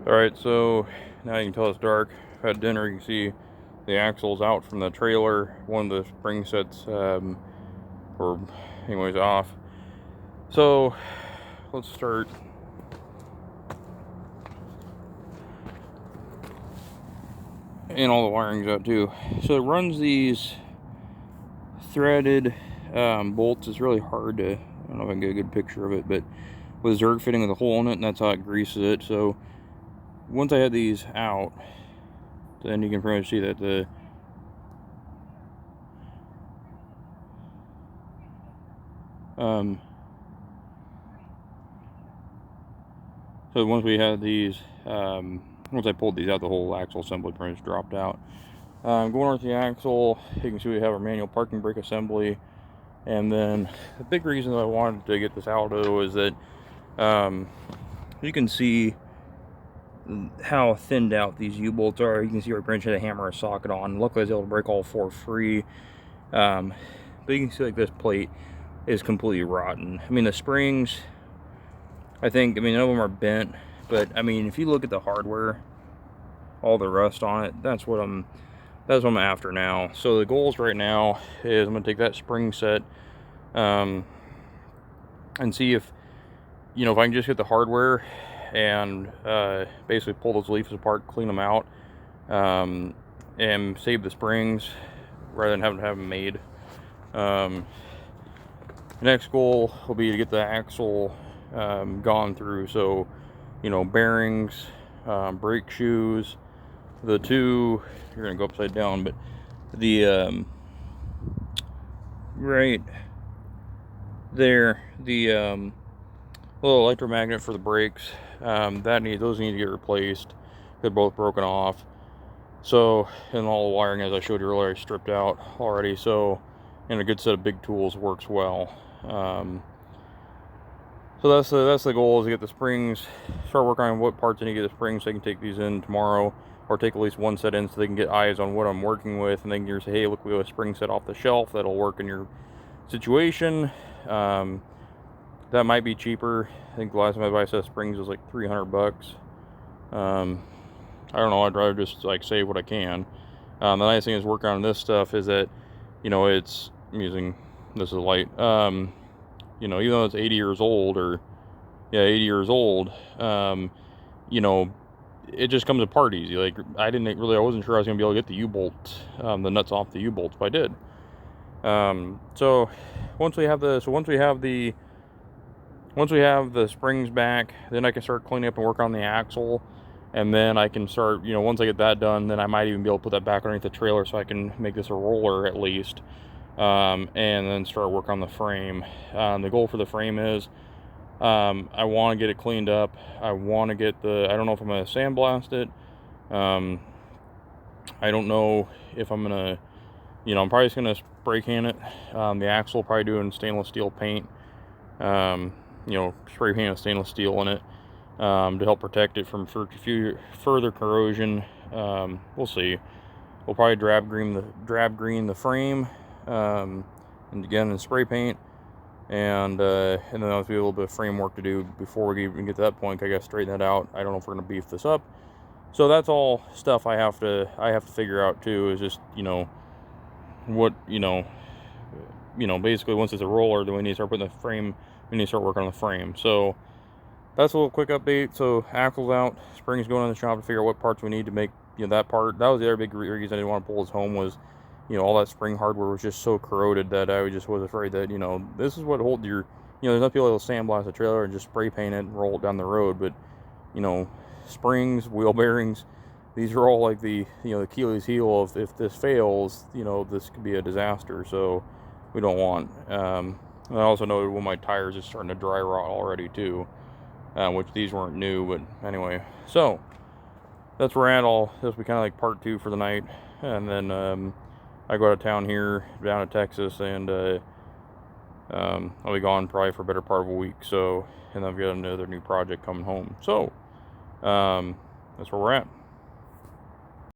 Alright, so now you can tell it's dark. I've had dinner. You can see the axle's out from the trailer. One of the spring sets were anyways off. So let's start. And all the wiring's out too. So it runs these threaded bolts. It's really hard to, I don't know if I can get a good picture of it, but with a Zerg fitting with a hole in it, and that's how it greases it. So once I had these out, then you can pretty much see that the so once we had these, once I pulled these out, the whole axle assembly pretty much dropped out. Going over to the axle, you can see we have our manual parking brake assembly. And then the big reason that I wanted to get this out is that you can see how thinned out these U-bolts are. You can see where I pretty much had to hammer a socket on. Luckily I was able to break all four free. But you can see like this plate is completely rotten. I mean, the springs, I mean none of them are bent, but I mean if you look at the hardware, all the rust on it, that's what I'm after now. So the goals right now is I'm gonna take that spring set and see if if I can just get the hardware and basically pull those leaves apart, clean them out, and save the springs rather than having to have them made. The next goal will be to get the axle gone through. So bearings, brake shoes, the two, you're gonna go upside down, but the right there, the little electromagnet for the brakes, those need to get replaced. They're both broken off. So, and all the wiring, as I showed you earlier, I stripped out already. So, and a good set of big tools works well. So that's the goal, is to get the springs, start working on what parts I need to get the springs so I can take these in tomorrow, or take at least one set in so they can get eyes on what I'm working with, and they can just say, hey, look, we have a spring set off the shelf that'll work in your situation. That might be cheaper. I think the last time I bought a set of springs was like $300. I don't know, I'd rather just like save what I can. The nice thing is working on this stuff is that, it's, I'm using, this is light, even though it's 80 years old, or 80 years old, it just comes apart easy. Like I wasn't sure I was gonna be able to get the U-bolt, the nuts off the U-bolts, but I did. So once we have the springs back, then I can start cleaning up and work on the axle. And then I can start, once I get that done, then I might even be able to put that back underneath the trailer so I can make this a roller at least. And then start work on the frame. The goal for the frame is, I want to get it cleaned up. I want to get I don't know if I'm going to sandblast it. I don't know if I'm going to, I'm probably just going to spray can it. The axle, probably doing stainless steel paint. Spray paint with stainless steel in it, to help protect it from further corrosion. We'll see. We'll probably drab green the frame, and again in spray paint, and then there'll be a little bit of framework to do before we even get to that point. I gotta straighten that out. I don't know if we're gonna beef this up. So that's all stuff I have to figure out too. Is just what basically once it's a roller, then we need to start putting the frame. We need to start working on the frame. So that's a little quick update. So axle's out, springs going in the shop to figure out what parts we need to make that part. That was the other big reason I didn't want to pull this home, was all that spring hardware was just so corroded that I just was afraid that this is what holds your there's not people that'll sandblast a trailer and just spray paint it and roll it down the road, but springs, wheel bearings, these are all like the the Achilles heel. If this fails, this could be a disaster. So we don't want. And I also noted one of my tires is starting to dry rot already too, which these weren't new, but anyway. So that's where we're at. This will be kind of like part 2 for the night, and then I go out of town here down to Texas, and I'll be gone probably for a better part of a week. So, and I've got another new project coming home. So that's where we're at.